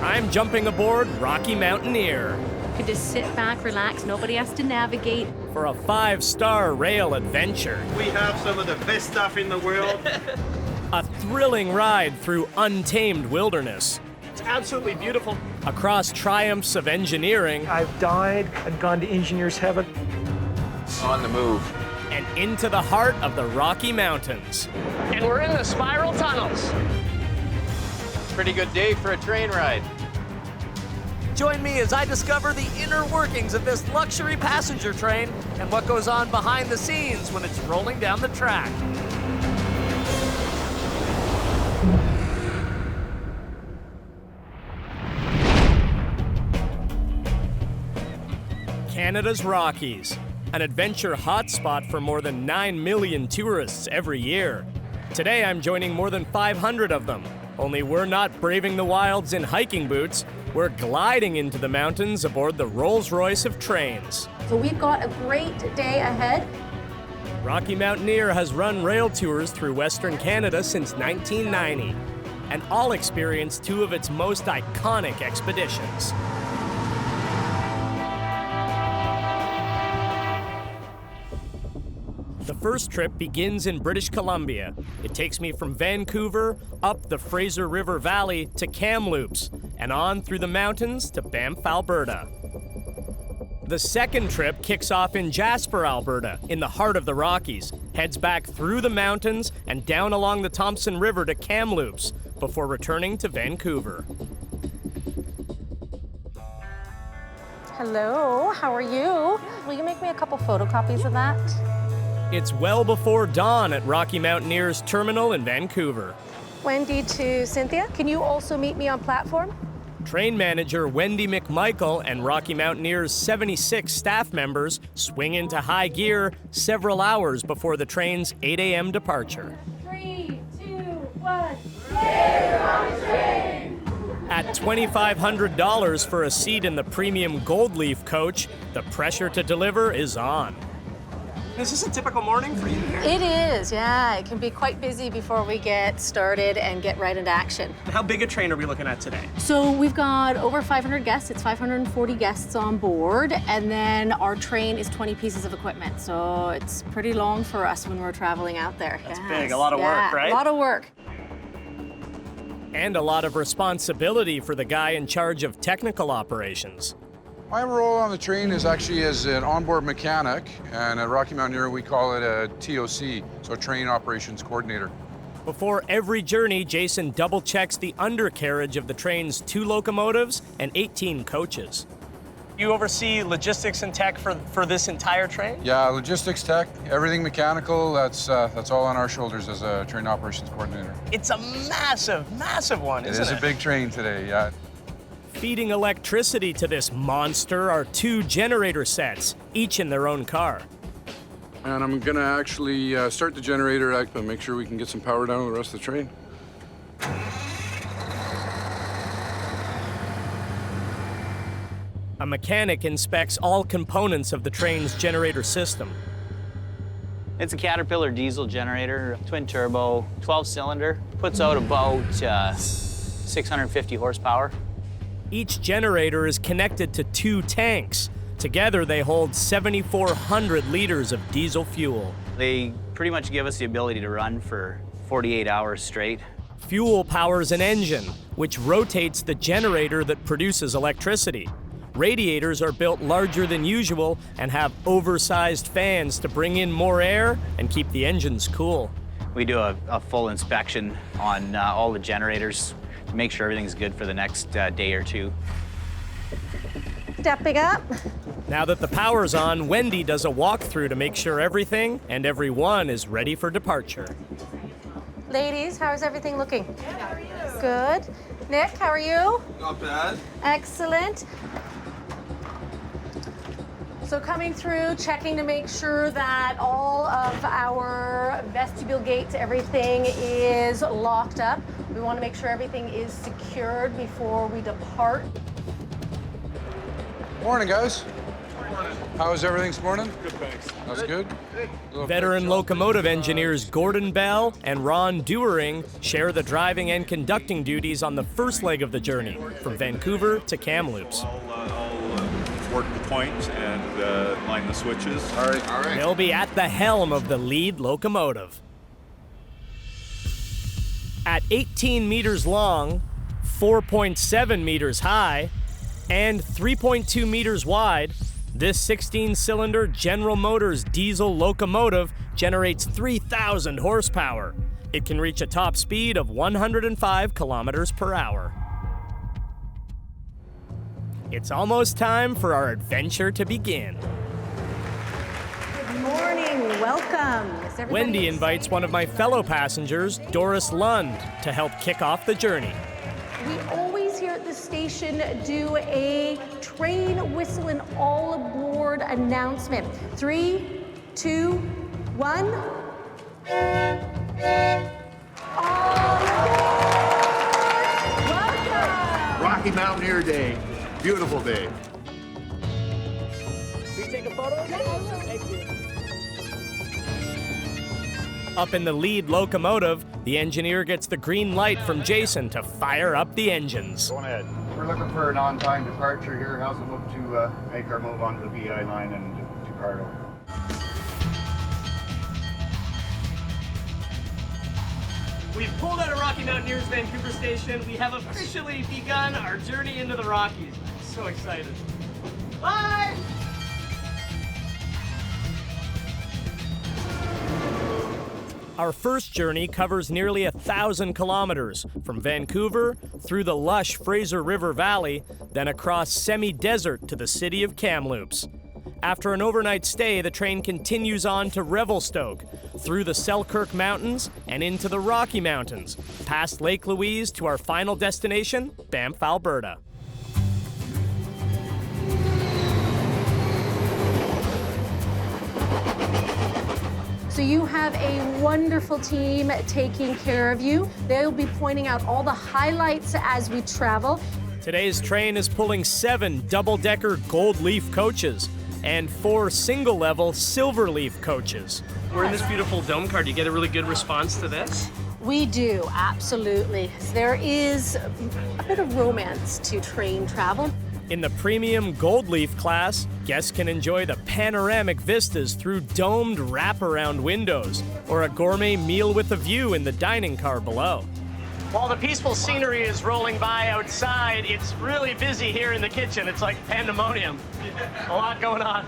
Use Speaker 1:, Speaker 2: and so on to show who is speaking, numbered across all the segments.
Speaker 1: I'm jumping aboard Rocky Mountaineer
Speaker 2: You can just sit back, relax, nobody has to navigate.
Speaker 1: for a 5-star rail adventure.
Speaker 3: We have some of the best stuff in the world.
Speaker 1: A thrilling ride through untamed wilderness,
Speaker 3: It's absolutely beautiful.
Speaker 1: across triumphs of engineering,
Speaker 4: I've died and gone to engineer's heaven.
Speaker 5: On the move.
Speaker 1: and into the heart of the Rocky Mountains.
Speaker 6: And we're in the spiral tunnels.
Speaker 5: Pretty good day for a train ride.
Speaker 1: Join me as I discover the inner workings of this luxury passenger train and what goes on behind the scenes when it's rolling down the track. Canada's Rockies, an adventure hotspot for more than 9 million tourists every year. Today I'm joining more than 500 of them. Only we're not braving the wilds in hiking boots. We're gliding into the mountains aboard the Rolls-Royce of trains.
Speaker 2: So we've got a great day ahead.
Speaker 1: Rocky Mountaineer has run rail tours through Western Canada since 1990, and all experienced two of its most iconic expeditions. The first trip begins in British Columbia. It takes me from Vancouver up the Fraser River Valley to Kamloops and on through the mountains to Banff, Alberta. The second trip kicks off in Jasper, Alberta, in the heart of the Rockies, heads back through the mountains and down along the Thompson River to Kamloops before returning to Vancouver.
Speaker 2: Hello, how are you? Will you make me a couple photocopies of that?
Speaker 1: It's well before dawn at Rocky Mountaineer's terminal in Vancouver.
Speaker 2: Wendy to Cynthia. Can you also meet me on platform?
Speaker 1: Train manager Wendy McMichael and Rocky Mountaineer's 76 staff members swing into high gear several hours before the train's 8 a.m. departure.
Speaker 2: 3, 2, 1.
Speaker 1: At $2,500 for a seat in the premium Gold Leaf coach, the pressure to deliver is on.
Speaker 3: Is this a typical morning for you here?
Speaker 2: It is, yeah. It can be quite busy before we get started and get right into action.
Speaker 3: How big a train are we looking at today?
Speaker 2: So we've got over 500 guests. It's 540 guests on board. And then our train is 20 pieces of equipment. So it's pretty long for us when we're traveling out there.
Speaker 3: That's big, a lot of work, right?
Speaker 2: A lot of work.
Speaker 1: And a lot of responsibility for the guy in charge of technical operations.
Speaker 7: My role on the train is actually as an onboard mechanic, and at Rocky Mountaineer we call it a TOC, so Train Operations Coordinator.
Speaker 1: Before every journey, Jason double-checks the undercarriage of the train's 2 locomotives and 18 coaches.
Speaker 3: You oversee logistics and tech for this entire train?
Speaker 7: Yeah, logistics tech, everything mechanical, that's all on our shoulders as a Train Operations Coordinator.
Speaker 3: It's a massive, massive one, isn't it?
Speaker 7: It is a big train today, yeah.
Speaker 1: Feeding electricity to this monster are 2 generator sets, each in their own car.
Speaker 7: And I'm gonna actually start the generator and make sure we can get some power down to the rest of the train.
Speaker 1: A mechanic inspects all components of the train's generator system.
Speaker 8: It's a Caterpillar diesel generator, twin turbo, 12-cylinder, puts out about 650 horsepower.
Speaker 1: Each generator is connected to 2 tanks. Together, they hold 7,400 liters of diesel fuel.
Speaker 8: They pretty much give us the ability to run for 48 hours straight.
Speaker 1: Fuel powers an engine, which rotates the generator that produces electricity. Radiators are built larger than usual and have oversized fans to bring in more air and keep the engines cool.
Speaker 8: We do a full inspection on all the generators to make sure everything's good for the next day or two.
Speaker 2: Stepping up.
Speaker 1: Now that the power's on, Wendy does a walkthrough to make sure everything and everyone is ready for departure.
Speaker 2: Ladies, how's everything looking? Good, how are you? Good. Nick, how are you?
Speaker 3: Not bad.
Speaker 2: Excellent. So coming through, checking to make sure that all of our vestibule gates, everything is locked up. We want to make sure everything is secured before we depart.
Speaker 7: Morning, guys. How is everything this morning? Good, thanks. That's good.
Speaker 1: Veteran locomotive engineers Gordon Bell and Ron Dewering share the driving and conducting duties on the first leg of the journey, from Vancouver to Kamloops.
Speaker 9: I'll work the points and line the switches.
Speaker 7: All right.
Speaker 1: They'll be at the helm of the lead locomotive. At 18 meters long, 4.7 meters high, and 3.2 meters wide, this 16-cylinder General Motors diesel locomotive generates 3,000 horsepower. It can reach a top speed of 105 kilometers per hour. It's almost time for our adventure to begin.
Speaker 2: Good morning, welcome. Is everybody
Speaker 1: Wendy
Speaker 2: excited?
Speaker 1: invites one of my fellow passengers, Doris Lund, to help kick off the journey.
Speaker 2: We always here at the station do a train whistle and all aboard announcement. 3, 2, 1. All aboard! Welcome!
Speaker 10: Rocky Mountaineer Day. Beautiful day.
Speaker 1: Can you take a photo? Thank you. Up in the lead locomotive, the engineer gets the green light from Jason to fire up the engines.
Speaker 10: Go ahead. We're looking for an on-time departure here. How's it look to make our move onto the VI line and to Cardo?
Speaker 3: We've pulled out of Rocky Mountaineer's Vancouver station. We have officially begun our journey into the Rockies. I'm so excited. Bye!
Speaker 1: Our first journey covers nearly 1,000 kilometers, from Vancouver through the lush Fraser River Valley, then across semi-desert to the city of Kamloops. After an overnight stay, the train continues on to Revelstoke, through the Selkirk Mountains and into the Rocky Mountains, past Lake Louise to our final destination, Banff, Alberta.
Speaker 2: So you have a wonderful team taking care of you. They'll be pointing out all the highlights as we travel.
Speaker 1: Today's train is pulling 7 double-decker gold leaf coaches and 4 single-level silver leaf coaches.
Speaker 3: We're in this beautiful dome car. Do you get a really good response to this?
Speaker 2: We do, absolutely. There is a bit of romance to train travel.
Speaker 1: In the premium gold leaf class, guests can enjoy the panoramic vistas through domed wraparound windows, or a gourmet meal with a view in the dining car below.
Speaker 3: While the peaceful scenery is rolling by outside, it's really busy here in the kitchen. It's like pandemonium. A lot going on.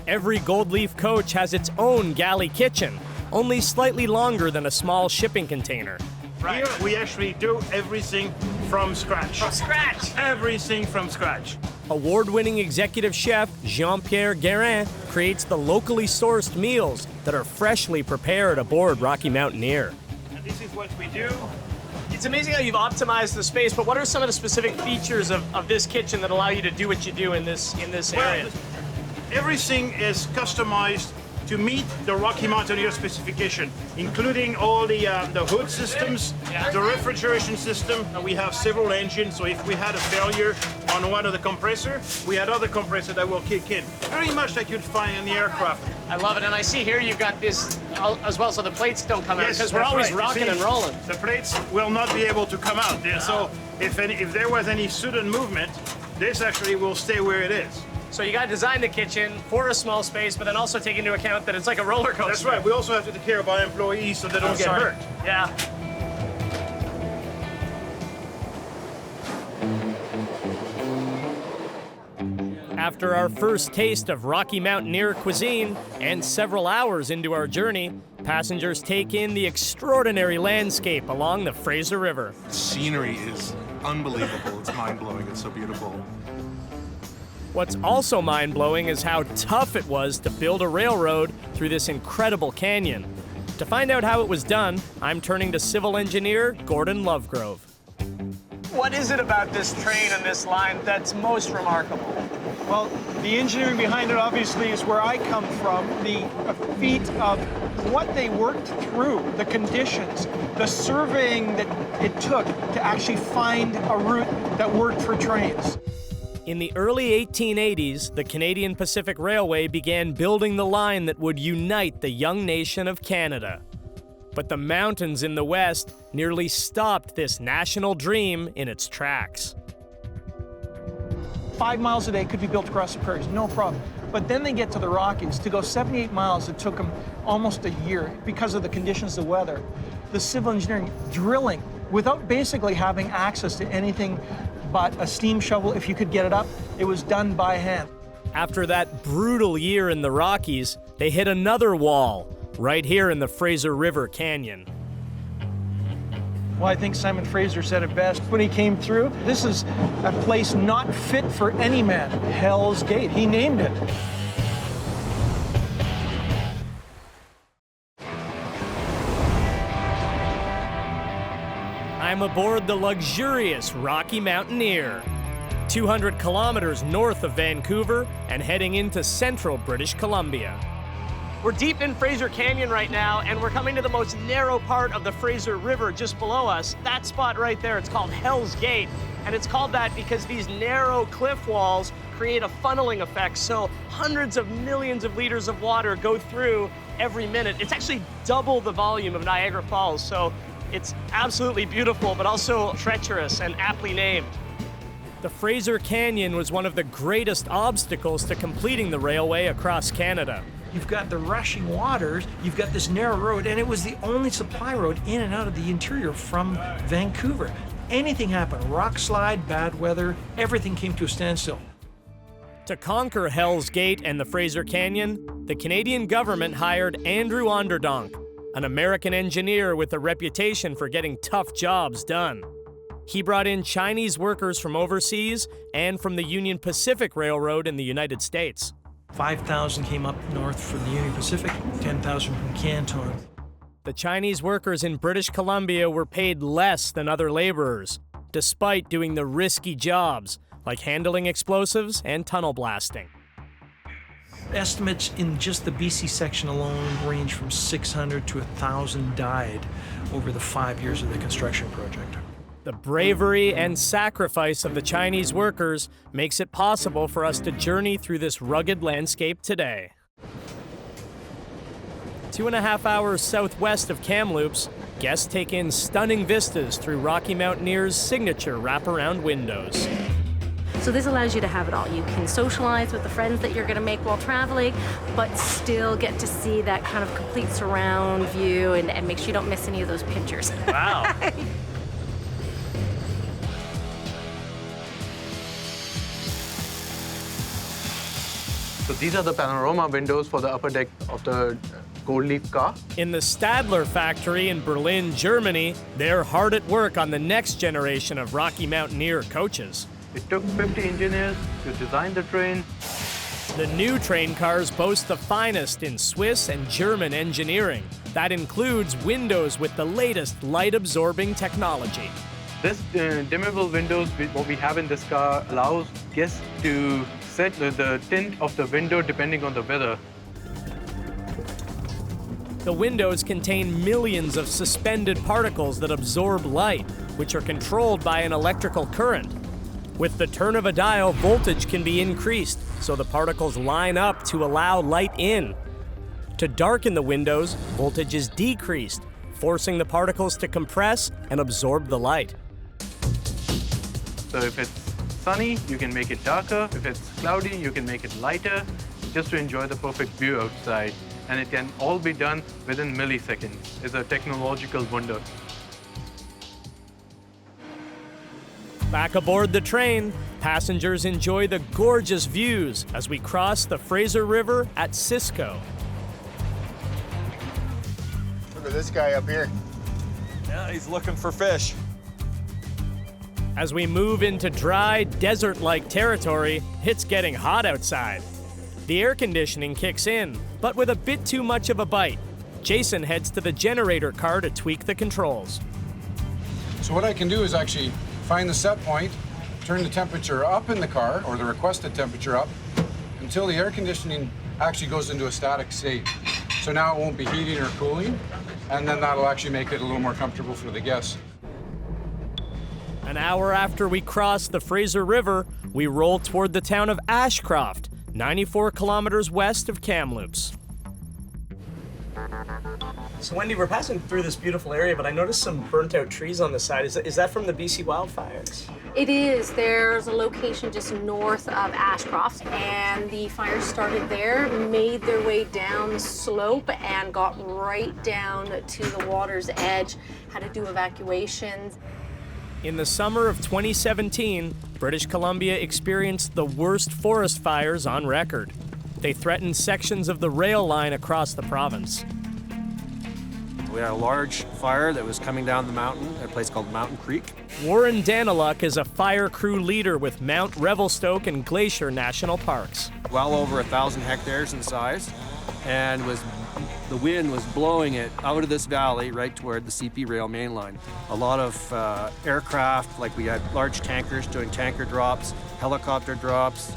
Speaker 1: Every gold leaf coach has its own galley kitchen, only slightly longer than a small shipping container.
Speaker 11: Here we actually do everything from scratch.
Speaker 3: From scratch?
Speaker 11: Everything from scratch.
Speaker 1: Award-winning executive chef Jean-Pierre Guérin creates the locally sourced meals that are freshly prepared aboard Rocky Mountaineer.
Speaker 11: And this is what we do.
Speaker 3: It's amazing how you've optimized the space, but what are some of the specific features of this kitchen that allow you to do what you do in this area?
Speaker 11: Everything is customized to meet the Rocky Mountaineer specification, including all the hood systems, the refrigeration system. We have several engines, so if we had a failure on one of the compressors, we had other compressors that will kick in. Very much like you'd find in the aircraft.
Speaker 3: I love it, and I see here you've got this as well, so the plates don't come out,
Speaker 11: Yes,
Speaker 3: because we're
Speaker 11: that's
Speaker 3: always
Speaker 11: right.
Speaker 3: rocking and rolling.
Speaker 11: The plates will not be able to come out. So if there was any sudden movement, this actually will stay where it is.
Speaker 3: So you got to design the kitchen for a small space, but then also take into account that it's like a roller coaster.
Speaker 11: That's right. We also have to take care of our employees so they don't get hurt.
Speaker 3: Yeah.
Speaker 1: After our first taste of Rocky Mountaineer cuisine and several hours into our journey, passengers take in the extraordinary landscape along the Fraser River.
Speaker 12: The scenery is unbelievable. It's mind-blowing. It's so beautiful.
Speaker 1: What's also mind-blowing is how tough it was to build a railroad through this incredible canyon. To find out how it was done, I'm turning to civil engineer Gordon Lovegrove.
Speaker 3: What is it about this train and this line that's most remarkable?
Speaker 4: Well, the engineering behind it obviously is where I come from, the feat of what they worked through, the conditions, the surveying that it took to actually find a route that worked for trains.
Speaker 1: In the early 1880s, the Canadian Pacific Railway began building the line that would unite the young nation of Canada. But the mountains in the west nearly stopped this national dream in its tracks.
Speaker 4: 5 miles a day could be built across the prairies, no problem. But then they get to the Rockies. To go 78 miles, it took them almost a year because of the conditions of the weather. The civil engineering, drilling, without basically having access to anything but a steam shovel, if you could get it up, it was done by hand.
Speaker 1: After that brutal year in the Rockies, they hit another wall, right here in the Fraser River Canyon.
Speaker 4: Well, I think Simon Fraser said it best when he came through. This is a place not fit for any man. Hell's Gate, he named it.
Speaker 1: I'm aboard the luxurious Rocky Mountaineer, 200 kilometers north of Vancouver and heading into central British Columbia.
Speaker 3: We're deep in Fraser Canyon right now, and we're coming to the most narrow part of the Fraser River just below us. That spot right there, it's called Hell's Gate, and it's called that because these narrow cliff walls create a funneling effect, so hundreds of millions of liters of water go through every minute. It's actually double the volume of Niagara Falls, so it's absolutely beautiful, but also treacherous and aptly named.
Speaker 1: The Fraser Canyon was one of the greatest obstacles to completing the railway across Canada.
Speaker 4: You've got the rushing waters, you've got this narrow road, and it was the only supply road in and out of the interior from Vancouver. Anything happened, rock slide, bad weather, everything came to a standstill.
Speaker 1: To conquer Hell's Gate and the Fraser Canyon, the Canadian government hired Andrew Onderdonk, an American engineer with a reputation for getting tough jobs done. He brought in Chinese workers from overseas and from the Union Pacific Railroad in the United States.
Speaker 4: 5,000 came up north from the Union Pacific, 10,000 from Canton.
Speaker 1: The Chinese workers in British Columbia were paid less than other laborers, despite doing the risky jobs, like handling explosives and tunnel blasting.
Speaker 4: Estimates in just the BC section alone range from 600 to 1,000 died over the 5 years of the construction project.
Speaker 1: The bravery and sacrifice of the Chinese workers makes it possible for us to journey through this rugged landscape today. 2.5 hours southwest of Kamloops, guests take in stunning vistas through Rocky Mountaineer's signature wraparound windows.
Speaker 2: So this allows you to have it all. You can socialize with the friends that you're going to make while traveling, but still get to see that kind of complete surround view and make sure you don't miss any of those pictures.
Speaker 1: Wow.
Speaker 13: So these are the panorama windows for the upper deck of the gold leaf car.
Speaker 1: In the Stadler factory in Berlin, Germany, they're hard at work on the next generation of Rocky Mountaineer coaches.
Speaker 13: It took 50 engineers to design the train.
Speaker 1: The new train cars boast the finest in Swiss and German engineering. That includes windows with the latest light-absorbing technology.
Speaker 13: This dimmable windows, what we have in this car, allows guests to set the tint of the window depending on the weather.
Speaker 1: The windows contain millions of suspended particles that absorb light, which are controlled by an electrical current. With the turn of a dial, voltage can be increased, so the particles line up to allow light in. To darken the windows, voltage is decreased, forcing the particles to compress and absorb the light.
Speaker 13: So if it's sunny, you can make it darker. If it's cloudy, you can make it lighter, just to enjoy the perfect view outside. And it can all be done within milliseconds. It's a technological wonder.
Speaker 1: Back aboard the train, passengers enjoy the gorgeous views as we cross the Fraser River at Cisco.
Speaker 10: Look at this guy up here.
Speaker 12: Yeah, he's looking for fish.
Speaker 1: As we move into dry, desert-like territory, it's getting hot outside. The air conditioning kicks in, but with a bit too much of a bite. Jason heads to the generator car to tweak the controls.
Speaker 7: So what I can do is actually find the set point, turn the temperature up in the car, or the requested temperature up, until the air conditioning actually goes into a static state. So now it won't be heating or cooling, and then that'll actually make it a little more comfortable for the guests.
Speaker 1: An hour after we cross the Fraser River, we roll toward the town of Ashcroft, 94 kilometers west of Kamloops.
Speaker 3: So Wendy, we're passing through this beautiful area, but I noticed some burnt out trees on the side. Is that from the BC wildfires?
Speaker 2: It is. There's a location just north of Ashcroft, and the fires started there, made their way down the slope, and got right down to the water's edge. Had to do evacuations.
Speaker 1: In the summer of 2017, British Columbia experienced the worst forest fires on record. They threatened sections of the rail line across the province.
Speaker 14: We had a large fire that was coming down the mountain at a place called Mountain Creek.
Speaker 1: Warren Daniluk is a fire crew leader with Mount Revelstoke and Glacier National Parks.
Speaker 14: Well over 1,000 hectares in size, and the wind was blowing it out of this valley right toward the CP rail main line. A lot of aircraft, like we had large tankers doing tanker drops, helicopter drops.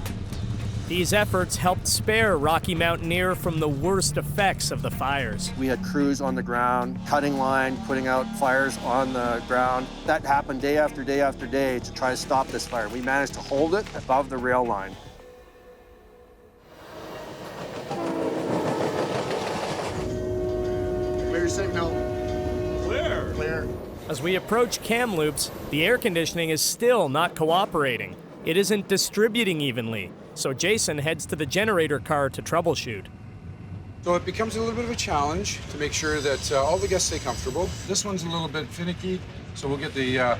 Speaker 1: These efforts helped spare Rocky Mountaineer from the worst effects of the fires.
Speaker 14: We had crews on the ground, cutting line, putting out fires on the ground. That happened day after day after day to try to stop this fire. We managed to hold it above the rail line.
Speaker 10: Clear signal.
Speaker 9: Clear.
Speaker 10: Clear.
Speaker 1: As we approach Kamloops, the air conditioning is still not cooperating. It isn't distributing evenly, so Jason heads to the generator car to troubleshoot.
Speaker 7: So it becomes a little bit of a challenge to make sure that all the guests stay comfortable. This one's a little bit finicky, so we'll get the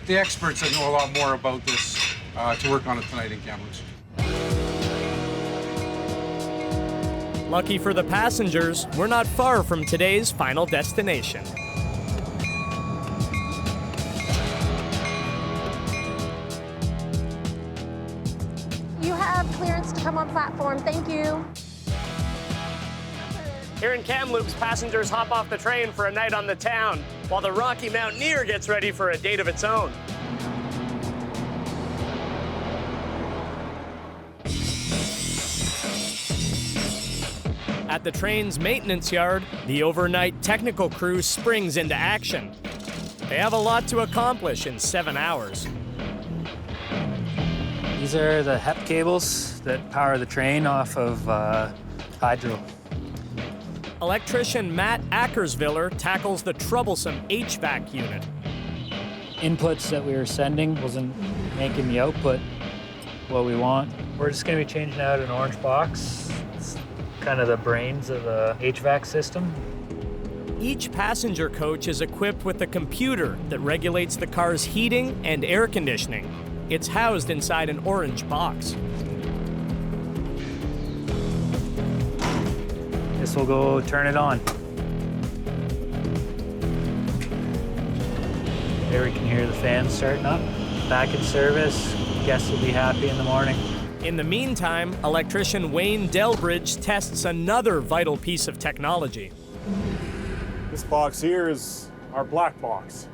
Speaker 7: experts that know a lot more about this to work on it tonight in Kamloops.
Speaker 1: Lucky for the passengers, we're not far from today's final destination.
Speaker 2: You have clearance to come on platform. Thank you.
Speaker 3: Here in Kamloops, passengers hop off the train for a night on the town, while the Rocky Mountaineer gets ready for a date of its own.
Speaker 1: At the train's maintenance yard, the overnight technical crew springs into action. They have a lot to accomplish in 7 hours.
Speaker 15: These are the HEP cables that power the train off of hydro.
Speaker 1: Electrician Matt Ackersviller tackles the troublesome HVAC unit.
Speaker 15: Inputs that we were sending wasn't making the output what we want. We're just going to be changing out an orange box. It's kind of the brains of the HVAC system.
Speaker 1: Each passenger coach is equipped with a computer that regulates the car's heating and air conditioning. It's housed inside an orange box.
Speaker 15: This will go turn it on. There we can hear the fans starting up. Back in service, guests will be happy in the morning.
Speaker 1: In the meantime, electrician Wayne Delbridge tests another vital piece of technology.
Speaker 9: This box here is our black box.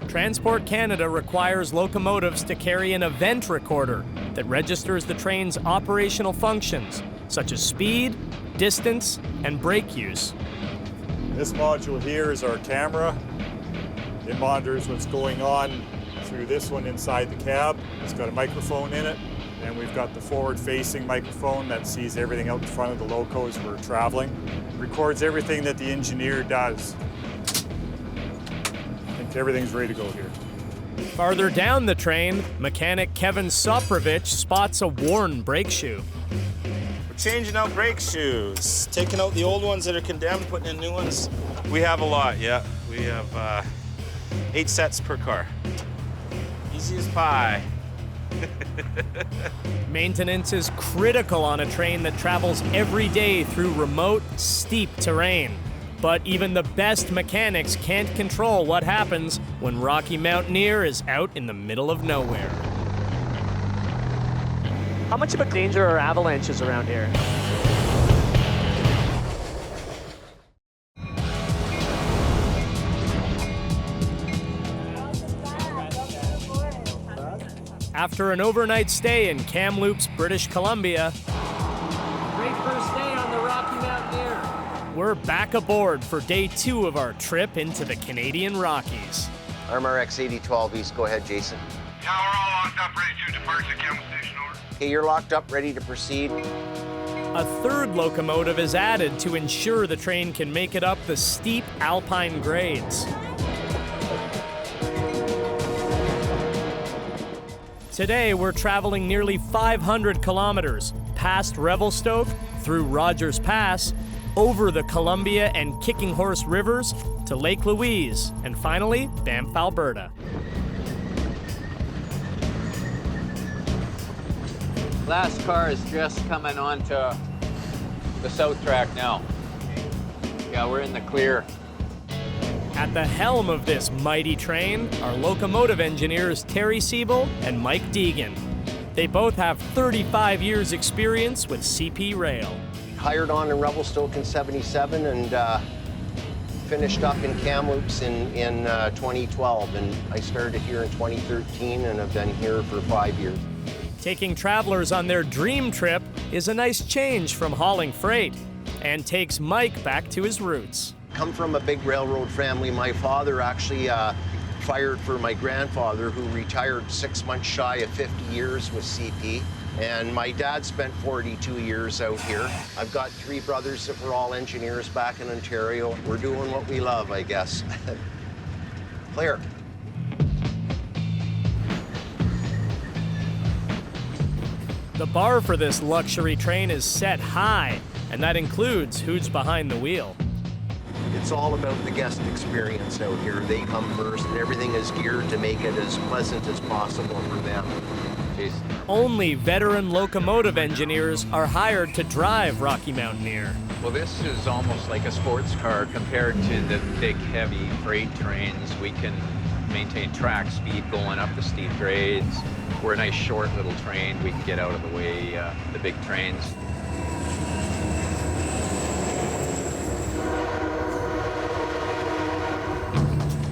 Speaker 1: Transport Canada requires locomotives to carry an event recorder that registers the train's operational functions, such as speed, distance, and brake use.
Speaker 9: This module here is our camera. It monitors what's going on through this one inside the cab. It's got a microphone in it, and we've got the forward-facing microphone that sees everything out in front of the loco as we're traveling. It records everything that the engineer does. I think everything's ready to go here.
Speaker 1: Farther down the train, mechanic Kevin Soprovich spots a worn brake shoe.
Speaker 16: We're changing out brake shoes, taking out the old ones that are condemned, putting in new ones. We have a lot, yeah. We have 8 sets per car. Easy as pie.
Speaker 1: Maintenance is critical on a train that travels every day through remote, steep terrain. But even the best mechanics can't control what happens when Rocky Mountaineer is out in the middle of nowhere.
Speaker 3: How much of a danger are avalanches around here?
Speaker 1: After an overnight stay in Kamloops, British Columbia,
Speaker 3: Great first day on the Rocky Mountaineer.
Speaker 1: we're back aboard for day 2 of our trip into the Canadian Rockies.
Speaker 17: RMRX 8012 East. Go ahead, Jason.
Speaker 18: Yeah, we're all locked up, ready to depart the Kamloops station, over.
Speaker 17: Okay, you're locked up, ready to proceed.
Speaker 1: A third locomotive is added to ensure the train can make it up the steep alpine grades. Today, we're traveling nearly 500 kilometers, past Revelstoke, through Rogers Pass, over the Columbia and Kicking Horse Rivers, to Lake Louise, and finally, Banff, Alberta.
Speaker 5: Last car is just coming onto the south track now. Yeah, we're in the clear.
Speaker 1: At the helm of this mighty train are locomotive engineers Terry Siebel and Mike Deegan. They both have 35 years experience with CP Rail.
Speaker 17: Hired on in Revelstoke in '77 and finished up in Kamloops in 2012. And I started here in 2013 and have been here for 5 years.
Speaker 1: Taking travelers on their dream trip is a nice change from hauling freight and takes Mike back to his roots.
Speaker 17: Come from a big railroad family. My father actually fired for my grandfather, who retired 6 months shy of 50 years with CP. And my dad spent 42 years out here. I've got 3 brothers that were all engineers back in Ontario. We're doing what we love, I guess. Clear.
Speaker 1: The bar for this luxury train is set high, and that includes who's behind the wheel.
Speaker 17: It's all about the guest experience out here. They come first, and everything is geared to make it as pleasant as possible for them.
Speaker 1: Only veteran locomotive engineers are hired to drive Rocky Mountaineer.
Speaker 5: Well, this is almost like a sports car compared to the big, heavy freight trains. We can maintain track speed going up the steep grades. We're a nice, short little train. We can get out of the way the big trains.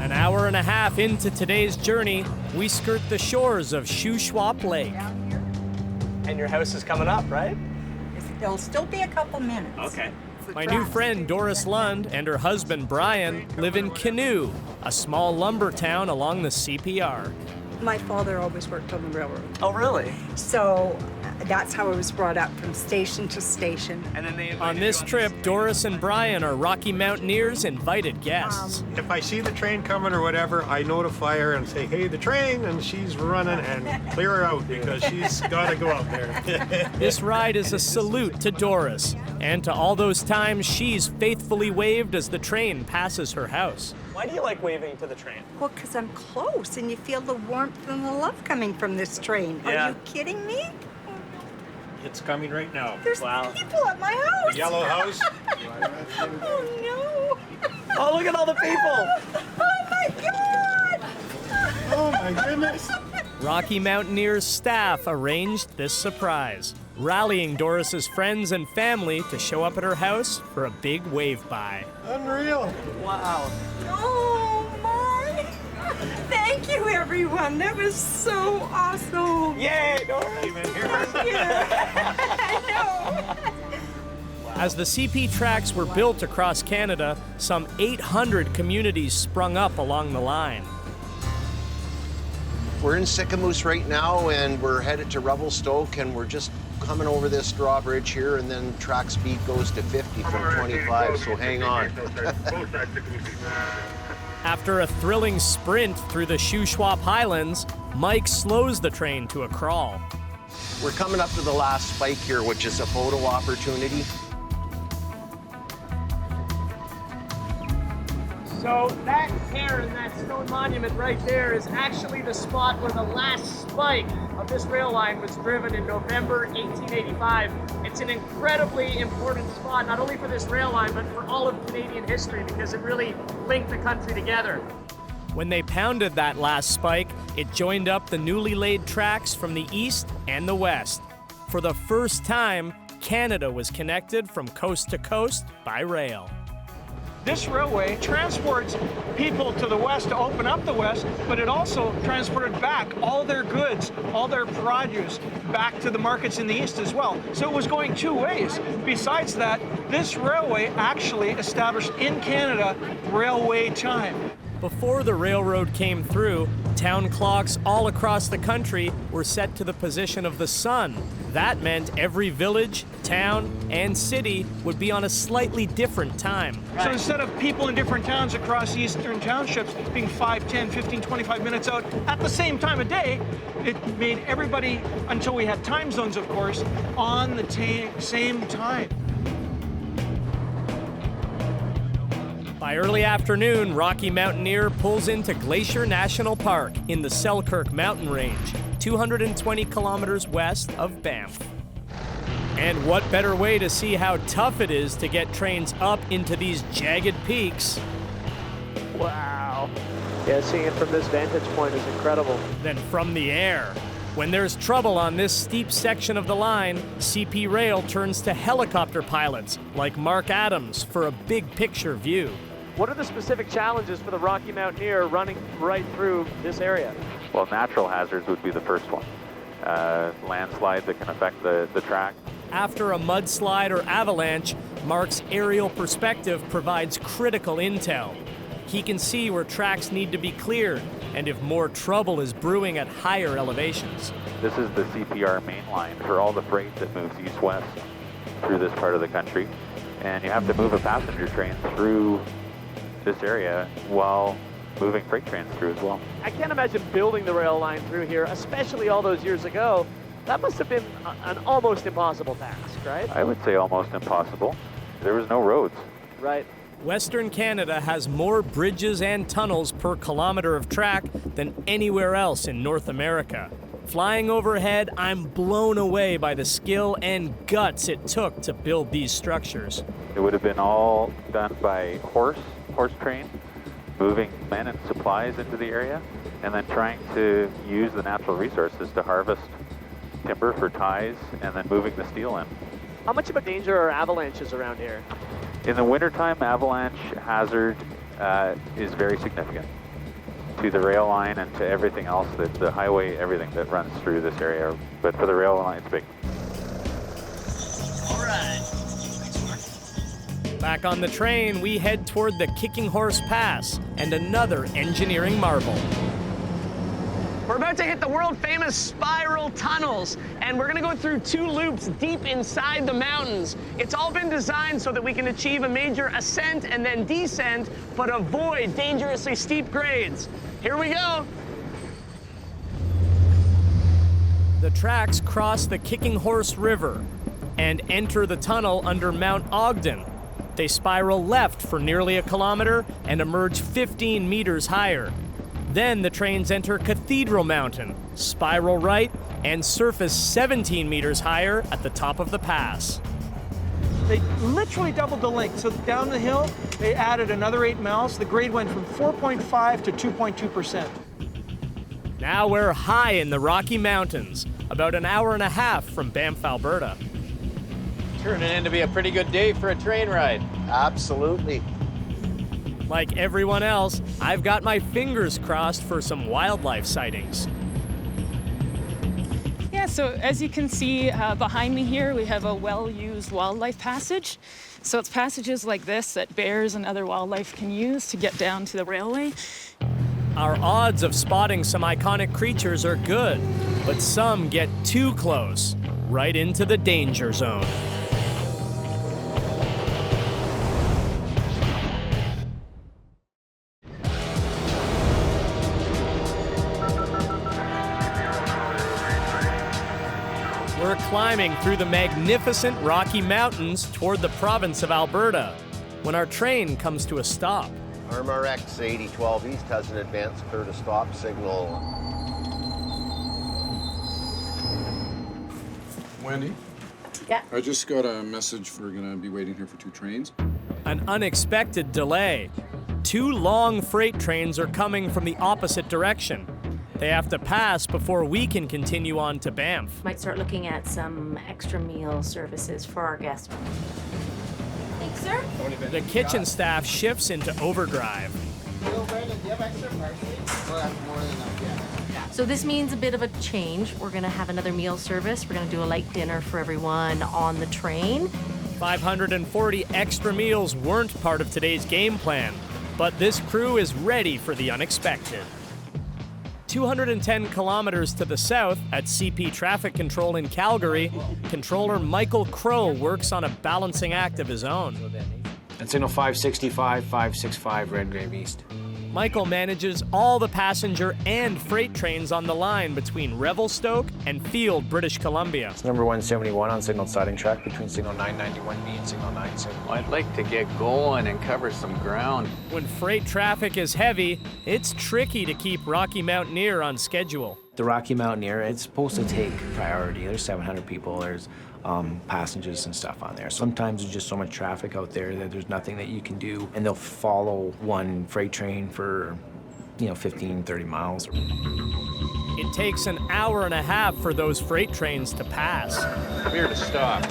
Speaker 1: An hour and a half into today's journey, we skirt the shores of Shuswap Lake.
Speaker 3: And your house is coming up, right?
Speaker 19: It'll still be a couple minutes.
Speaker 3: Okay.
Speaker 1: My new friend Doris Lund and her husband Brian live in Canoe, a small lumber town along the CPR.
Speaker 19: My father always worked on the railroad.
Speaker 3: Oh, really?
Speaker 19: So that's how I was brought up, from station to station.
Speaker 3: And then
Speaker 1: on this trip, Doris and Brian are Rocky Mountaineers' invited guests.
Speaker 20: If I see the train coming or whatever, I notify her and say, hey, the train, and she's running, and clear her out because she's got to go out there.
Speaker 1: This ride is a salute to Doris and to all those times she's faithfully waved as the train passes her house.
Speaker 3: Why do you like waving to the train?
Speaker 19: Well, because I'm close and you feel the warmth and the love coming from this train.
Speaker 20: Yeah.
Speaker 19: Are you kidding me?
Speaker 20: It's coming right now.
Speaker 19: There's people at my house.
Speaker 20: The yellow house?
Speaker 19: Oh, no.
Speaker 3: Oh, look at all the people.
Speaker 19: Oh, my God.
Speaker 20: Oh, my goodness.
Speaker 1: Rocky Mountaineers staff arranged this surprise, rallying Doris's friends and family to show up at her house for a big wave-by.
Speaker 20: Unreal.
Speaker 3: Wow.
Speaker 19: Oh, my. Thank you, everyone. That was so awesome.
Speaker 3: Yay, Doris.
Speaker 20: Even here.
Speaker 19: I know.
Speaker 1: As the CP tracks were built across Canada, some 800 communities sprung up along the line.
Speaker 17: We're in Sycamoose right now, and we're headed to Revelstoke, and we're just coming over this drawbridge here, and then track speed goes to 50 from 25, so hang on.
Speaker 1: After a thrilling sprint through the Shuswap Highlands, Mike slows the train to a crawl.
Speaker 17: We're coming up to the last spike here, which is a photo opportunity.
Speaker 3: So that cairn, that stone monument right there, is actually the spot where the last spike of this rail line was driven in November 1885. It's an incredibly important spot, not only for this rail line, but for all of Canadian history, because it really linked the country together.
Speaker 1: When they pounded that last spike, it joined up the newly laid tracks from the east and the west. For the first time, Canada was connected from coast to coast by rail.
Speaker 4: This railway transports people to the west to open up the west, but it also transported back all their goods, all their produce, back to the markets in the east as well. So it was going two ways. Besides that, this railway actually established in Canada railway time.
Speaker 1: Before the railroad came through, town clocks all across the country were set to the position of the sun. That meant every village, town, and city would be on a slightly different time.
Speaker 4: So instead of people in different towns across eastern townships being 5, 10, 15, 25 minutes out at the same time of day, it made everybody, until we had time zones, of course, on the same time.
Speaker 1: By early afternoon, Rocky Mountaineer pulls into Glacier National Park in the Selkirk mountain range, 220 kilometers west of Banff. And what better way to see how tough it is to get trains up into these jagged peaks?
Speaker 3: Wow. Yeah, seeing it from this vantage point is incredible.
Speaker 1: Than from the air. When there's trouble on this steep section of the line, CP Rail turns to helicopter pilots like Mark Adams for a big picture view.
Speaker 3: What are the specific challenges for the Rocky Mountaineer running right through this area?
Speaker 5: Well, natural hazards would be the first one. Landslides that can affect the track.
Speaker 1: After a mudslide or avalanche, Mark's aerial perspective provides critical intel. He can see where tracks need to be cleared and if more trouble is brewing at higher elevations.
Speaker 5: This is the CPR main line for all the freight that moves east-west through this part of the country. And you have to move a passenger train through this area while moving freight trains through as well.
Speaker 3: I can't imagine building the rail line through here, especially all those years ago. That must have been an almost impossible task, right?
Speaker 5: I would say almost impossible. There was no roads.
Speaker 3: Right.
Speaker 1: Western Canada has more bridges and tunnels per kilometer of track than anywhere else in North America. Flying overhead, I'm blown away by the skill and guts it took to build these structures.
Speaker 5: It would have been all done by horse train, moving men and supplies into the area, and then trying to use the natural resources to harvest timber for ties and then moving the steel in.
Speaker 3: How much of a danger are avalanches around here?
Speaker 5: In the wintertime, avalanche hazard is very significant to the rail line and to everything else, that the highway, everything that runs through this area. But for the rail line, it's big.
Speaker 3: All right.
Speaker 1: Back on the train, we head toward the Kicking Horse Pass and another engineering marvel.
Speaker 6: We're about to hit the world-famous spiral tunnels, and we're gonna go through 2 loops deep inside the mountains. It's all been designed so that we can achieve a major ascent and then descent, but avoid dangerously steep grades. Here we go.
Speaker 1: The tracks cross the Kicking Horse River and enter the tunnel under Mount Ogden. They spiral left for nearly a kilometer and emerge 15 meters higher. Then the trains enter Cathedral Mountain, spiral right, and surface 17 meters higher at the top of the pass.
Speaker 4: They literally doubled the length. So down the hill, they added another 8 miles. The grade went from 4.5 to 2.2%.
Speaker 1: Now we're high in the Rocky Mountains, about an hour and a half from Banff, Alberta.
Speaker 21: Turning in to be a pretty good day for a train ride.
Speaker 17: Absolutely.
Speaker 1: Like everyone else, I've got my fingers crossed for some wildlife sightings.
Speaker 22: Yeah, so as you can see behind me here, we have a well-used wildlife passage. So it's passages like this that bears and other wildlife can use to get down to the railway.
Speaker 1: Our odds of spotting some iconic creatures are good, but some get too close, right into the danger zone. We're climbing through the magnificent Rocky Mountains toward the province of Alberta when our train comes to a stop.
Speaker 17: RMRX 8012 East has an advanced clear to stop signal.
Speaker 7: Wendy?
Speaker 2: Yeah.
Speaker 7: I just got a message. We're going to be waiting here for 2 trains.
Speaker 1: An unexpected delay. 2 long freight trains are coming from the opposite direction. They have to pass before we can continue on to Banff.
Speaker 2: Might start looking at some extra meal services for our guests. Thanks, sir.
Speaker 1: The kitchen staff shifts into overdrive.
Speaker 2: So this means a bit of a change. We're gonna have another meal service. We're gonna do a light dinner for everyone on the train.
Speaker 1: 540 extra meals weren't part of today's game plan. But this crew is ready for the unexpected. 210 kilometers to the south, at CP Traffic Control in Calgary, controller Michael Crow works on a balancing act of his own.
Speaker 8: And signal 565, 565, Redgrave East.
Speaker 1: Michael manages all the passenger and freight trains on the line between Revelstoke and Field, British Columbia.
Speaker 8: It's number 171 on signal siding track between signal 991B and signal 97.
Speaker 5: I'd like to get going and cover some ground.
Speaker 1: When freight traffic is heavy, it's tricky to keep Rocky Mountaineer on schedule.
Speaker 8: The Rocky Mountaineer, it's supposed to take priority. There's 700 people, there's passengers and stuff on there. Sometimes there's just so much traffic out there that there's nothing that you can do, and they'll follow one freight train for, 15, 30 miles.
Speaker 1: It takes an hour and a half for those freight trains to pass.
Speaker 5: I'm here to stop.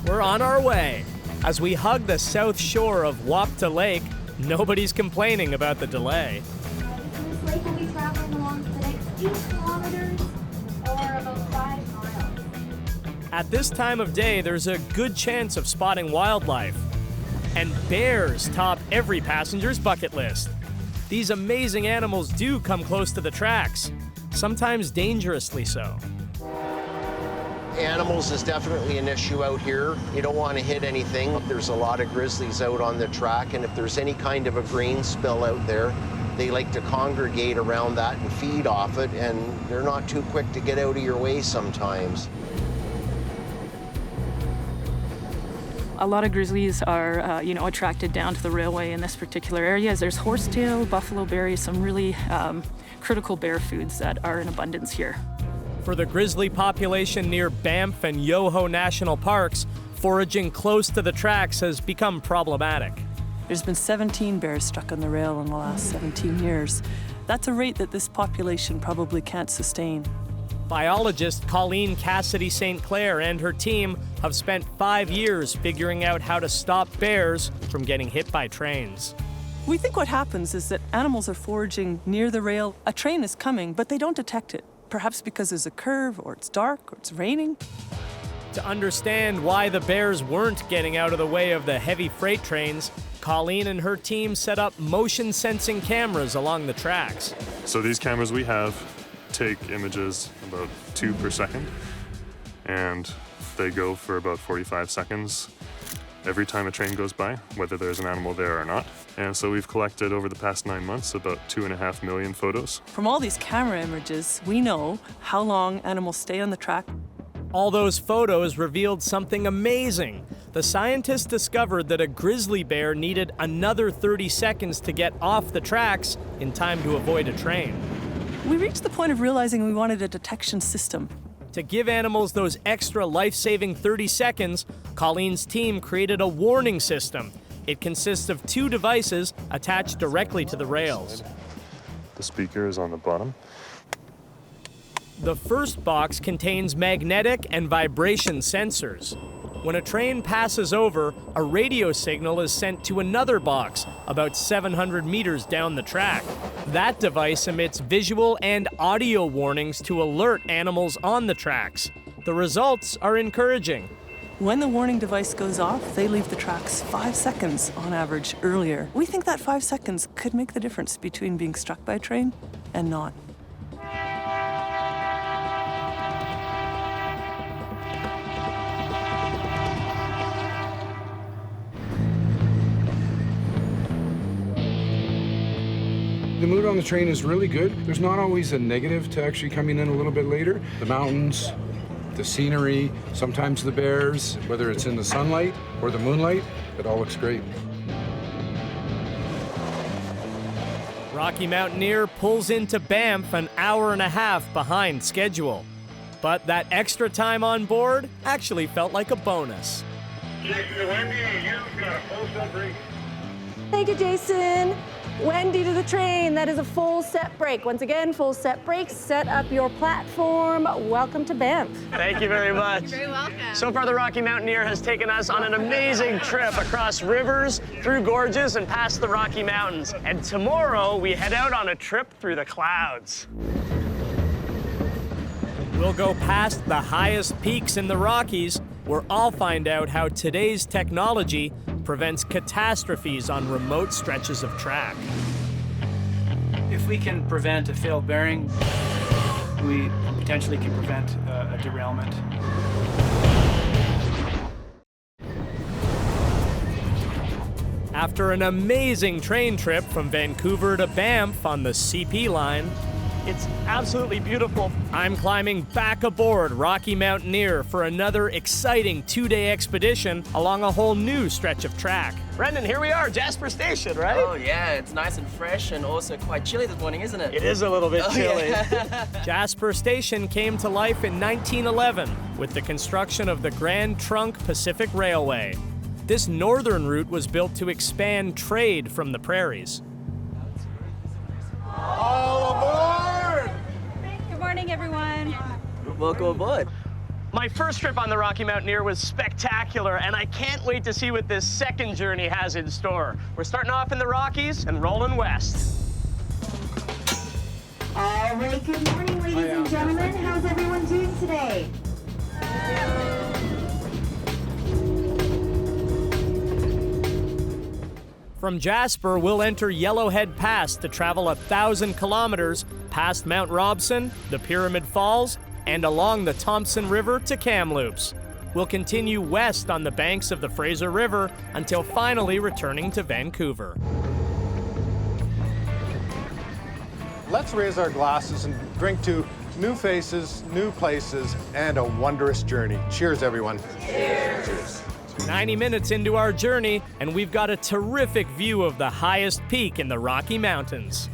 Speaker 1: We're on our way. As we hug the south shore of Wapta Lake, nobody's complaining about the delay.
Speaker 11: This lake will be traveling along for the next 8 kilometers, or about 5 miles.
Speaker 1: At this time of day, there's a good chance of spotting wildlife. And bears top every passenger's bucket list. These amazing animals do come close to the tracks, sometimes dangerously so.
Speaker 17: Animals is definitely an issue out here. You don't want to hit anything. There's a lot of grizzlies out on the track, and if there's any kind of a grain spill out there, they like to congregate around that and feed off it, and they're not too quick to get out of your way sometimes.
Speaker 22: A lot of grizzlies are, attracted down to the railway in this particular area. There's horsetail, buffalo berries, some really critical bear foods that are in abundance here.
Speaker 1: For the grizzly population near Banff and Yoho National Parks, foraging close to the tracks has become problematic.
Speaker 23: There's been 17 bears struck on the rail in the last 17 years. That's a rate that this population probably can't sustain.
Speaker 1: Biologist Colleen Cassidy St. Clair and her team have spent 5 years figuring out how to stop bears from getting hit by trains.
Speaker 23: We think what happens is that animals are foraging near the rail. A train is coming, but they don't detect it. Perhaps because there's a curve, or it's dark, or it's raining.
Speaker 1: To understand why the bears weren't getting out of the way of the heavy freight trains, Colleen and her team set up motion sensing cameras along the tracks.
Speaker 24: So these cameras we have take images about 2 per second, and they go for about 45 seconds every time a train goes by, whether there's an animal there or not. And so we've collected over the past 9 months about 2.5 million photos.
Speaker 23: From all these camera images, we know how long animals stay on the track.
Speaker 1: All those photos revealed something amazing. The scientists discovered that a grizzly bear needed another 30 seconds to get off the tracks in time to avoid a train.
Speaker 23: We reached the point of realizing we wanted a detection system.
Speaker 1: To give animals those extra life-saving 30 seconds, Colleen's team created a warning system. It consists of 2 devices attached directly to the rails.
Speaker 24: The speaker is on the bottom.
Speaker 1: The first box contains magnetic and vibration sensors. When a train passes over, a radio signal is sent to another box about 700 meters down the track. That device emits visual and audio warnings to alert animals on the tracks. The results are encouraging.
Speaker 23: When the warning device goes off, they leave the tracks 5 seconds on average earlier. We think that 5 seconds could make the difference between being struck by a train and not.
Speaker 7: The mood on the train is really good. There's not always a negative to actually coming in a little bit later. The mountains, the scenery, sometimes the bears, whether it's in the sunlight or the moonlight, it all looks great.
Speaker 1: Rocky Mountaineer pulls into Banff an hour and a half behind schedule. But that extra time on board actually felt like a bonus.
Speaker 18: Wendy, you've got a full set break.
Speaker 2: Thank you, Jason. Wendy to the train. That is a full set break. Once again, full set break. Set up your platform. Welcome to Banff.
Speaker 6: Thank you very much.
Speaker 2: You're very welcome.
Speaker 6: So far, the Rocky Mountaineer has taken us on an amazing trip across rivers, through gorges, and past the Rocky Mountains. And tomorrow, we head out on a trip through the clouds.
Speaker 1: We'll go past the highest peaks in the Rockies where I'll find out how today's technology prevents catastrophes on remote stretches of track.
Speaker 15: If we can prevent a failed bearing, we potentially can prevent a derailment.
Speaker 1: After an amazing train trip from Vancouver to Banff on the CP line,
Speaker 3: It's absolutely beautiful.
Speaker 1: I'm climbing back aboard Rocky Mountaineer for another exciting 2-day expedition along a whole new stretch of track.
Speaker 3: Brendan, here we are, Jasper Station, right?
Speaker 10: Oh yeah, it's nice and fresh and also quite chilly this morning, isn't it?
Speaker 3: It is a little bit chilly.
Speaker 10: Yeah.
Speaker 1: Jasper Station came to life in 1911 with the construction of the Grand Trunk Pacific Railway. This northern route was built to expand trade from the prairies.
Speaker 12: All aboard!
Speaker 13: Good morning, everyone.
Speaker 10: Welcome aboard.
Speaker 3: My first trip on the Rocky Mountaineer was spectacular, and I can't wait to see what this second journey has in store. We're starting off in the Rockies and rolling west.
Speaker 11: All right, good morning, ladies and gentlemen. How's everyone doing today?
Speaker 1: From Jasper, we'll enter Yellowhead Pass to travel 1,000 kilometers past Mount Robson, the Pyramid Falls, and along the Thompson River to Kamloops. We'll continue west on the banks of the Fraser River until finally returning to Vancouver.
Speaker 14: Let's raise our glasses and drink to new faces, new places, and a wondrous journey. Cheers, everyone.
Speaker 1: Cheers. 90 minutes into our journey, and we've got a terrific view of the highest peak in the Rocky Mountains.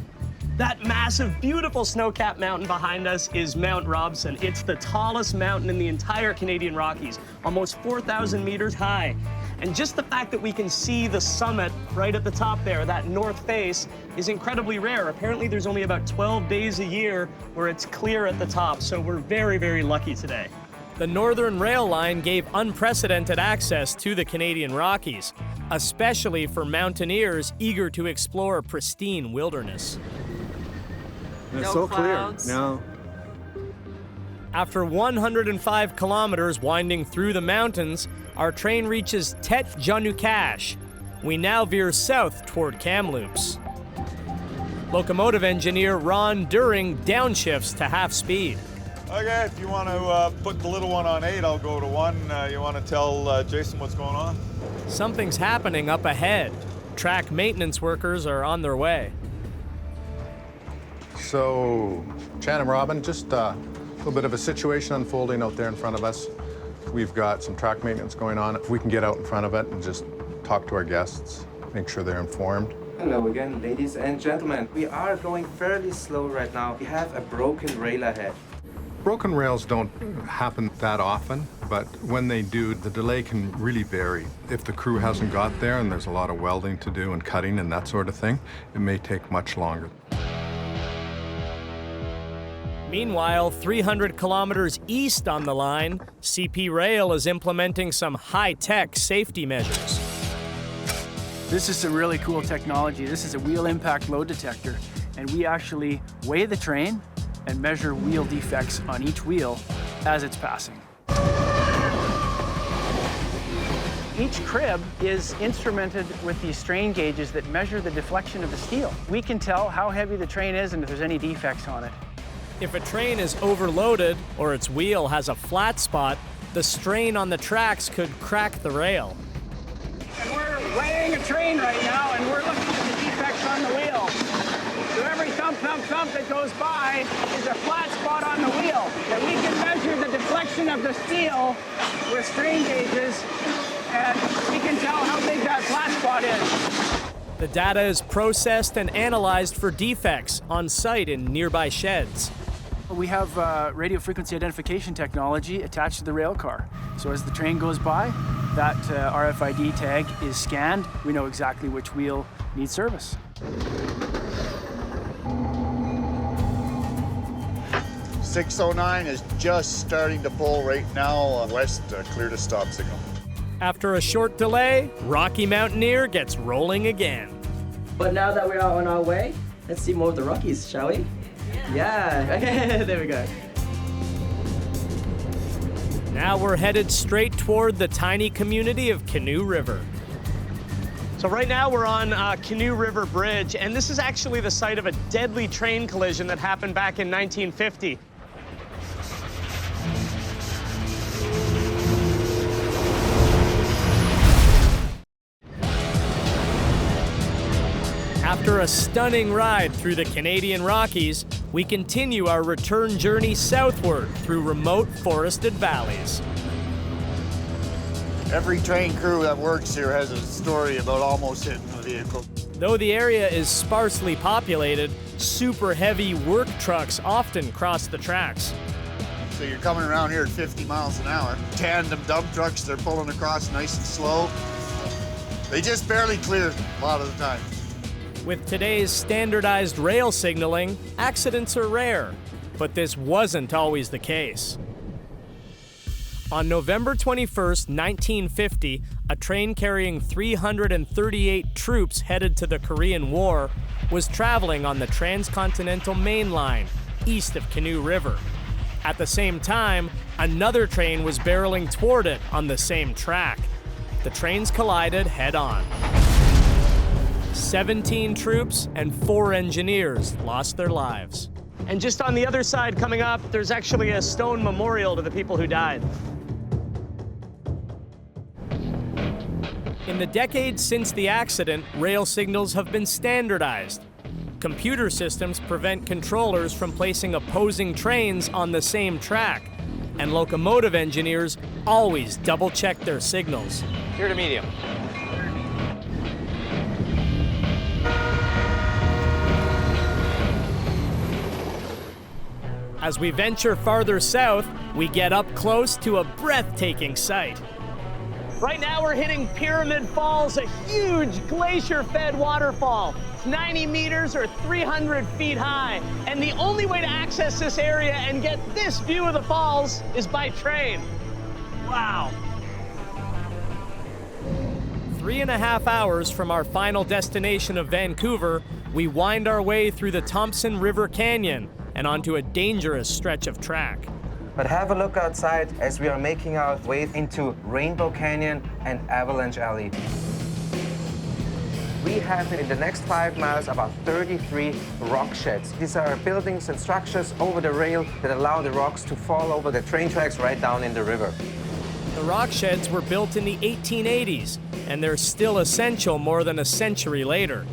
Speaker 3: That massive, beautiful snow-capped mountain behind us is Mount Robson. It's the tallest mountain in the entire Canadian Rockies, almost 4,000 meters high. And just the fact that we can see the summit right at the top there, that north face, is incredibly rare. Apparently there's only about 12 days a year where it's clear at the top, so we're very, very lucky today.
Speaker 1: The Northern Rail Line gave unprecedented access to the Canadian Rockies, especially for mountaineers eager to explore pristine wilderness.
Speaker 14: It's so clear. No.
Speaker 1: After 105 kilometers winding through the mountains, our train reaches Tet Janukash. We now veer south toward Kamloops. Locomotive engineer Ron During downshifts to half speed.
Speaker 25: Okay, if you want to put the little one on 8, I'll go to 1. You want to tell Jason what's going on?
Speaker 1: Something's happening up ahead. Track maintenance workers are on their way.
Speaker 14: So, Chan and Robin, just a little bit of a situation unfolding out there in front of us. We've got some track maintenance going on. If we can get out in front of it and just talk to our guests, make sure they're informed.
Speaker 8: Hello again, ladies and gentlemen. We are going fairly slow right now. We have a broken rail ahead.
Speaker 14: Broken rails don't happen that often, but when they do, the delay can really vary. If the crew hasn't got there and there's a lot of welding to do and cutting and that sort of thing, it may take much longer.
Speaker 1: Meanwhile, 300 kilometers east on the line, CP Rail is implementing some high-tech safety measures.
Speaker 26: This is some really cool technology. This is a wheel impact load detector, and we actually weigh the train and measure wheel defects on each wheel as it's passing. Each crib is instrumented with these strain gauges that measure the deflection of the steel. We can tell how heavy the train is and if there's any defects on it.
Speaker 1: If a train is overloaded or its wheel has a flat spot, the strain on the tracks could crack the rail.
Speaker 26: And we're weighing a train right now, and we're looking at the defects on the wheel. So every thump, thump, thump that goes by is a flat spot on the wheel. And we can measure the deflection of the steel with strain gauges, and we can tell how big that flat spot is.
Speaker 1: The data is processed and analyzed for defects on site in nearby sheds.
Speaker 26: We have radio frequency identification technology attached to the rail car. So as the train goes by, that RFID tag is scanned. We know exactly which wheel needs service.
Speaker 27: 609 is just starting to pull right now west, clear to stop signal.
Speaker 1: After a short delay, Rocky Mountaineer gets rolling again.
Speaker 10: But now that we're on our way, let's see more of the Rockies, shall we? Yeah. Okay, there we go.
Speaker 1: Now we're headed straight toward the tiny community of Canoe River.
Speaker 3: So right now we're on Canoe River Bridge, and this is actually the site of a deadly train collision that happened back in 1950.
Speaker 1: After a stunning ride through the Canadian Rockies, we continue our return journey southward through remote forested valleys.
Speaker 27: Every train crew that works here has a story about almost hitting the vehicle.
Speaker 1: Though the area is sparsely populated, super heavy work trucks often cross the tracks.
Speaker 27: So you're coming around here at 50 miles an hour. Tandem dump trucks, they're pulling across nice and slow. They just barely clear a lot of the time.
Speaker 1: With today's standardized rail signaling, accidents are rare, but this wasn't always the case. On November 21st, 1950, a train carrying 338 troops headed to the Korean War was traveling on the Transcontinental Main Line, east of Canoe River. At the same time, another train was barreling toward it on the same track. The trains collided head-on. 17 troops and 4 engineers lost their lives.
Speaker 3: And just on the other side coming up, there's actually a stone memorial to the people who died.
Speaker 1: In the decades since the accident, rail signals have been standardized. Computer systems prevent controllers from placing opposing trains on the same track, and locomotive engineers always double-check their signals.
Speaker 3: Here to medium.
Speaker 1: As we venture farther south, we get up close to a breathtaking sight.
Speaker 3: Right now we're hitting Pyramid Falls, a huge glacier-fed waterfall. It's 90 meters or 300 feet high. And the only way to access this area and get this view of the falls is by train. Wow.
Speaker 1: 3.5 hours from our final destination of Vancouver, we wind our way through the Thompson River Canyon and onto a dangerous stretch of track.
Speaker 4: But have a look outside as we are making our way into Rainbow Canyon and Avalanche Alley. We have in the next 5 miles about 33 rock sheds. These are buildings and structures over the rail that allow the rocks to fall over the train tracks right down in the river.
Speaker 1: The rock sheds were built in the 1880s, and they're still essential more than a century later.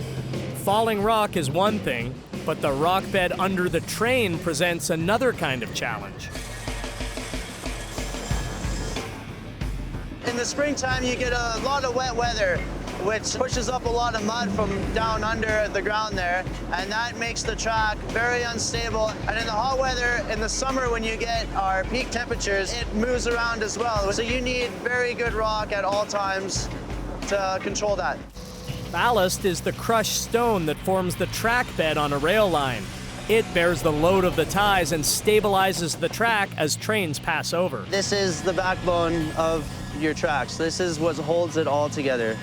Speaker 1: Falling rock is one thing, but the rock bed under the train presents another kind of challenge.
Speaker 5: In the springtime, you get a lot of wet weather, which pushes up a lot of mud from down under the ground there, and that makes the track very unstable. And in the hot weather, in the summer when you get our peak temperatures, it moves around as well. So you need very good rock at all times to control that.
Speaker 1: Ballast is the crushed stone that forms the track bed on a rail line. It bears the load of the ties and stabilizes the track as trains pass over.
Speaker 5: This is the backbone of your tracks. This is what holds it all together.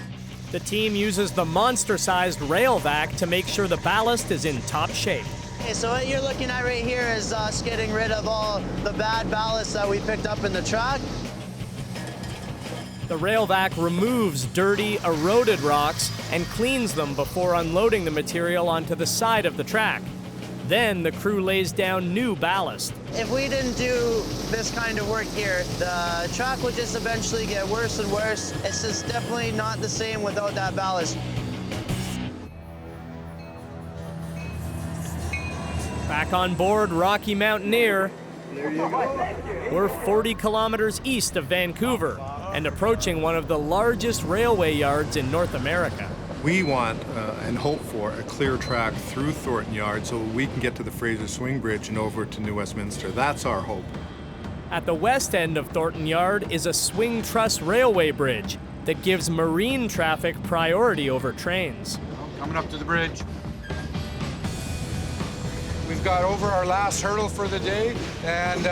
Speaker 1: The team uses the monster-sized rail vac to make sure the ballast is in top shape.
Speaker 5: Okay, so what you're looking at right here is us getting rid of all the bad ballast that we picked up in the track.
Speaker 1: The rail vac removes dirty, eroded rocks and cleans them before unloading the material onto the side of the track. Then the crew lays down new ballast.
Speaker 5: If we didn't do this kind of work here, the track would just eventually get worse and worse. It's just definitely not the same without that ballast.
Speaker 1: Back on board Rocky Mountaineer.
Speaker 27: There you go.
Speaker 1: We're 40 kilometers east of Vancouver and approaching one of the largest railway yards in North America.
Speaker 14: We want and hope for a clear track through Thornton Yard so we can get to the Fraser Swing Bridge and over to New Westminster. That's our hope.
Speaker 1: At the west end of Thornton Yard is a swing truss railway bridge that gives marine traffic priority over trains.
Speaker 7: Coming up to the bridge. We've got over our last hurdle for the day, and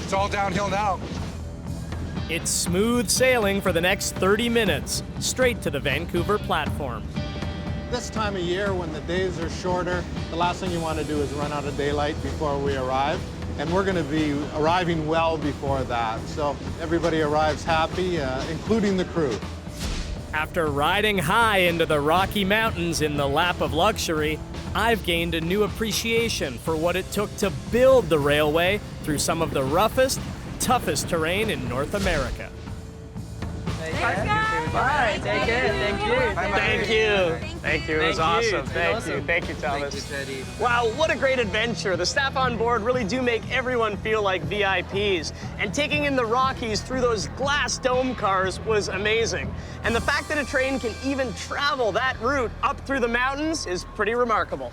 Speaker 7: it's all downhill now.
Speaker 1: It's smooth sailing for the next 30 minutes, straight to the Vancouver platform.
Speaker 9: This time of year, when the days are shorter, the last thing you want to do is run out of daylight before we arrive.
Speaker 14: and we're going to be arriving well before that. So everybody arrives happy, including the crew.
Speaker 1: After riding high into the Rocky Mountains in the lap of luxury, I've gained a new appreciation for what it took to build the railway through some of the roughest, toughest terrain in North America.
Speaker 10: Bye. Take care. Thank you.
Speaker 3: Thank you. Thank you. It was awesome. Thank you. Thank you, Thomas.
Speaker 10: Thank you, Teddy.
Speaker 3: Wow, what a great adventure. The staff on board really do make everyone feel like VIPs. And taking in the Rockies through those glass dome cars was amazing. And the fact that a train can even travel that route up through the mountains is pretty remarkable.